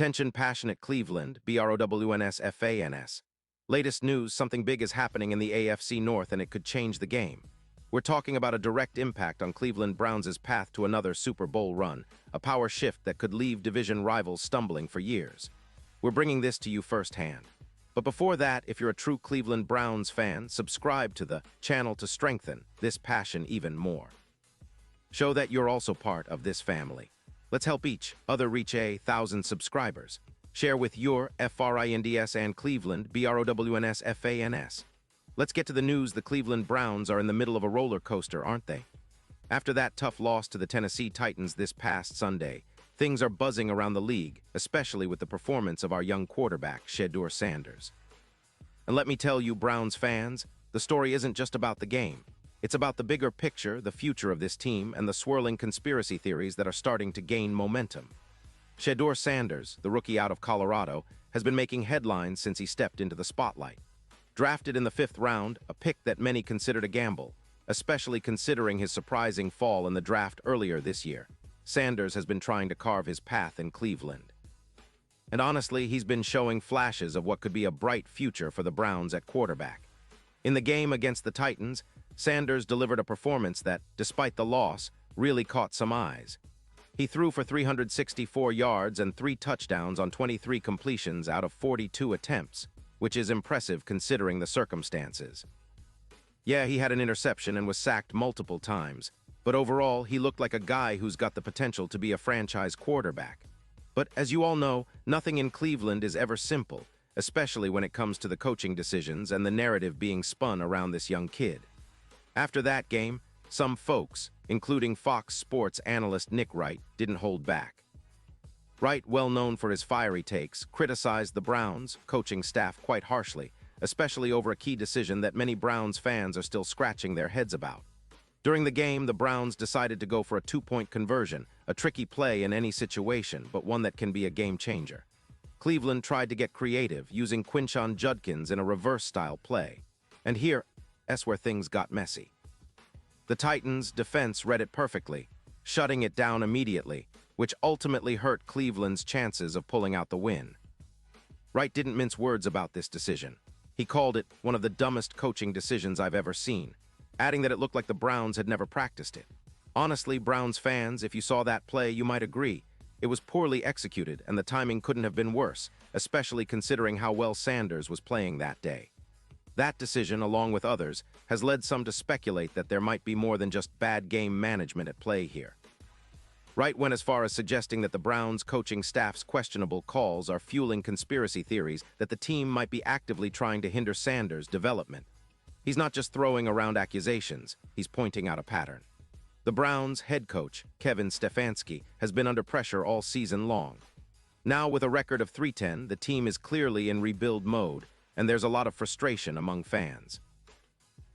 Attention passionate Cleveland, BROWNS. Latest news, something big is happening in the AFC North and it could change the game. We're talking about a direct impact on Cleveland Browns' path to another Super Bowl run, a power shift that could leave division rivals stumbling for years. We're bringing this to you firsthand. But before that, if you're a true Cleveland Browns fan, subscribe to the channel to strengthen this passion even more. Show that you're also part of this family. Let's help each other reach 1,000 subscribers. Share with your FRINDS and Cleveland BROWNSFANS. Let's get to the news. The Cleveland Browns are in the middle of a roller coaster, aren't they? After that tough loss to the Tennessee Titans this past Sunday, things are buzzing around the league, especially with the performance of our young quarterback, Shedeur Sanders. And let me tell you, Browns fans, the story isn't just about the game. It's about the bigger picture, the future of this team, and the swirling conspiracy theories that are starting to gain momentum. Shedeur Sanders, the rookie out of Colorado, has been making headlines since he stepped into the spotlight. Drafted in the 5th round, a pick that many considered a gamble, especially considering his surprising fall in the draft earlier this year. Sanders has been trying to carve his path in Cleveland. And honestly, he's been showing flashes of what could be a bright future for the Browns at quarterback. In the game against the Titans, Sanders delivered a performance that, despite the loss, really caught some eyes. He threw for 364 yards and 3 touchdowns on 23 completions out of 42 attempts, which is impressive considering the circumstances. Yeah, he had an interception and was sacked multiple times, but overall, he looked like a guy who's got the potential to be a franchise quarterback. But as you all know, nothing in Cleveland is ever simple, especially when it comes to the coaching decisions and the narrative being spun around this young kid. After that game, some folks, including Fox Sports analyst Nick Wright, didn't hold back. Wright, well known for his fiery takes, criticized the Browns' coaching staff quite harshly, especially over a key decision that many Browns fans are still scratching their heads about. During the game, the Browns decided to go for a 2-point conversion, a tricky play in any situation, but one that can be a game changer. Cleveland tried to get creative, using Quinshon Judkins in a reverse-style play. And here's where things got messy. The Titans' defense read it perfectly, shutting it down immediately, which ultimately hurt Cleveland's chances of pulling out the win. Wright didn't mince words about this decision. He called it one of the dumbest coaching decisions I've ever seen, adding that it looked like the Browns had never practiced it. Honestly, Browns fans, if you saw that play, you might agree. It was poorly executed, and the timing couldn't have been worse, especially considering how well Sanders was playing that day. That decision, along with others, has led some to speculate that there might be more than just bad game management at play here. Wright went as far as suggesting that the Browns' coaching staff's questionable calls are fueling conspiracy theories that the team might be actively trying to hinder Sanders' development. He's not just throwing around accusations, he's pointing out a pattern. The Browns' head coach, Kevin Stefanski, has been under pressure all season long. Now, with a record of 3-10, the team is clearly in rebuild mode, and there's a lot of frustration among fans.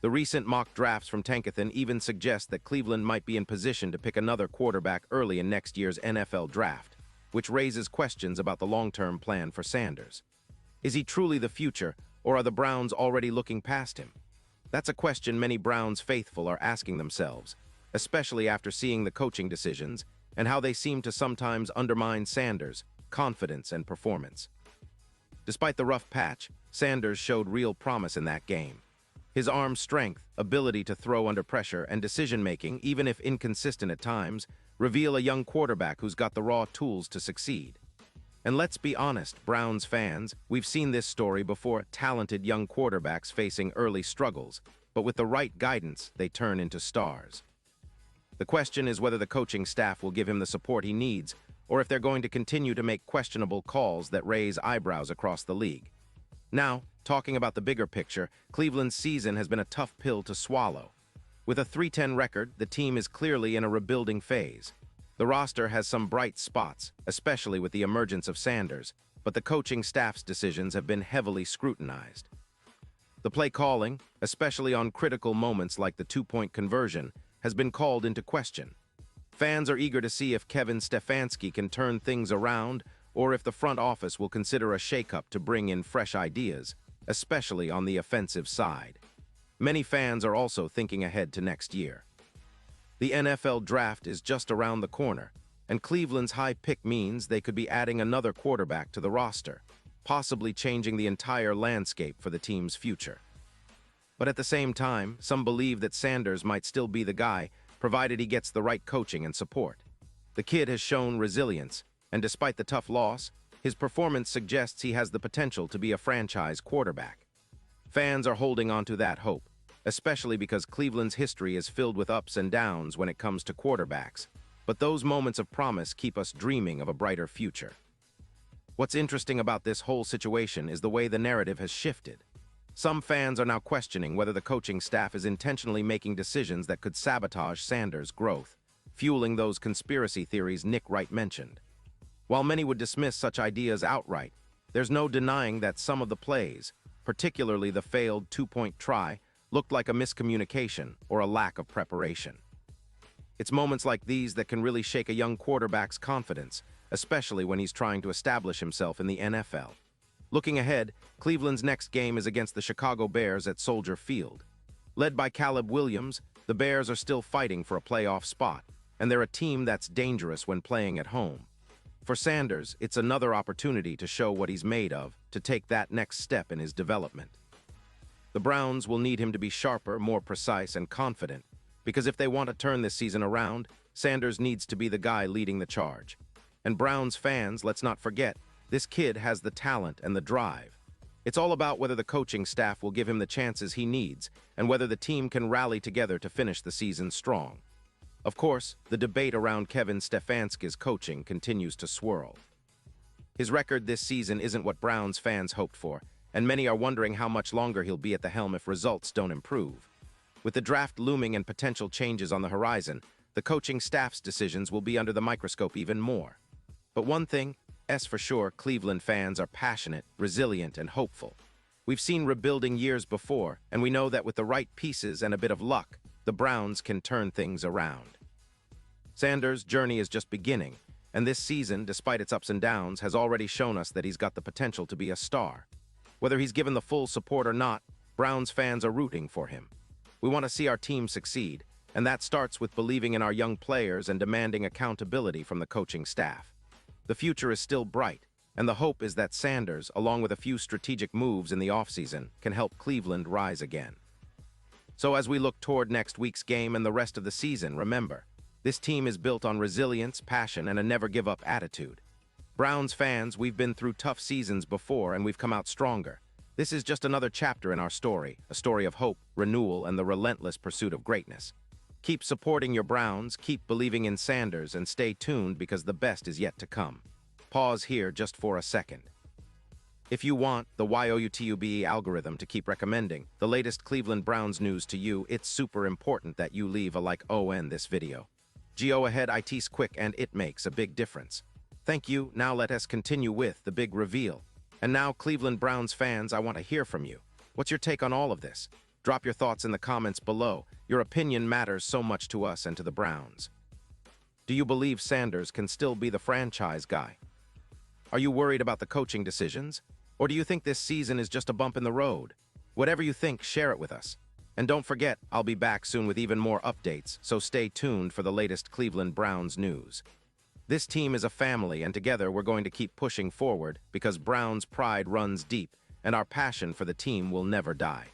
The recent mock drafts from Tankathon even suggest that Cleveland might be in position to pick another quarterback early in next year's NFL draft, which raises questions about the long-term plan for Sanders. Is he truly the future, or are the Browns already looking past him? That's a question many Browns faithful are asking themselves, especially after seeing the coaching decisions and how they seem to sometimes undermine Sanders' confidence and performance. Despite the rough patch, Sanders showed real promise in that game. His arm strength, ability to throw under pressure, and decision-making, even if inconsistent at times, reveal a young quarterback who's got the raw tools to succeed. And let's be honest, Browns fans, we've seen this story before: talented young quarterbacks facing early struggles, but with the right guidance, they turn into stars. The question is whether the coaching staff will give him the support he needs, or if they're going to continue to make questionable calls that raise eyebrows across the league. Now, talking about the bigger picture, Cleveland's season has been a tough pill to swallow. With a 3-10 record, the team is clearly in a rebuilding phase. The roster has some bright spots, especially with the emergence of Sanders, but the coaching staff's decisions have been heavily scrutinized. The play calling, especially on critical moments like the 2-point conversion, has been called into question. Fans are eager to see if Kevin Stefanski can turn things around, or if the front office will consider a shakeup to bring in fresh ideas, especially on the offensive side. Many fans are also thinking ahead to next year. The NFL draft is just around the corner, And Cleveland's high pick means they could be adding another quarterback to the roster, possibly changing the entire landscape for the team's future. But at the same time, some believe that Sanders might still be the guy, provided he gets the right coaching and support. The kid has shown resilience, and despite the tough loss, his performance suggests he has the potential to be a franchise quarterback. Fans are holding on to that hope, especially because Cleveland's history is filled with ups and downs when it comes to quarterbacks, but those moments of promise keep us dreaming of a brighter future. What's interesting about this whole situation is the way the narrative has shifted. Some fans are now questioning whether the coaching staff is intentionally making decisions that could sabotage Sanders' growth, fueling those conspiracy theories Nick Wright mentioned. While many would dismiss such ideas outright, there's no denying that some of the plays, particularly the failed two-point try, looked like a miscommunication or a lack of preparation. It's moments like these that can really shake a young quarterback's confidence, especially when he's trying to establish himself in the NFL. Looking ahead, Cleveland's next game is against the Chicago Bears at Soldier Field. Led by Caleb Williams, the Bears are still fighting for a playoff spot, and they're a team that's dangerous when playing at home. For Sanders, it's another opportunity to show what he's made of, to take that next step in his development. The Browns will need him to be sharper, more precise, and confident, because if they want to turn this season around, Sanders needs to be the guy leading the charge. And Browns fans, let's not forget, this kid has the talent and the drive. It's all about whether the coaching staff will give him the chances he needs and whether the team can rally together to finish the season strong. Of course, the debate around Kevin Stefanski's coaching continues to swirl. His record this season isn't what Browns fans hoped for, and many are wondering how much longer he'll be at the helm if results don't improve. With the draft looming and potential changes on the horizon, the coaching staff's decisions will be under the microscope even more. But one thing is for sure, Cleveland fans are passionate, resilient, and hopeful. We've seen rebuilding years before, and we know that with the right pieces and a bit of luck, the Browns can turn things around. Sanders' journey is just beginning, and this season, despite its ups and downs, has already shown us that he's got the potential to be a star. Whether he's given the full support or not, Browns fans are rooting for him. We want to see our team succeed, and that starts with believing in our young players and demanding accountability from the coaching staff. The future is still bright, and the hope is that Sanders, along with a few strategic moves in the offseason, can help Cleveland rise again. So as we look toward next week's game and the rest of the season, remember, this team is built on resilience, passion, and a never-give-up attitude. Browns fans, we've been through tough seasons before, and we've come out stronger. This is just another chapter in our story, a story of hope, renewal, and the relentless pursuit of greatness. Keep supporting your Browns, keep believing in Sanders, and stay tuned because the best is yet to come. Pause here just for a second. If you want the YOUTUBE algorithm to keep recommending the latest Cleveland Browns news to you, it's super important that you leave a like on this video. Go ahead, it's quick and it makes a big difference. Thank you. Now let us continue with the big reveal. And now, Cleveland Browns fans, I want to hear from you. What's your take on all of this? Drop your thoughts in the comments below. Your opinion matters so much to us and to the Browns. Do you believe Sanders can still be the franchise guy? Are you worried about the coaching decisions? Or do you think this season is just a bump in the road? Whatever you think, share it with us. And don't forget, I'll be back soon with even more updates, so stay tuned for the latest Cleveland Browns news. This team is a family, and together we're going to keep pushing forward because Browns' pride runs deep, and our passion for the team will never die.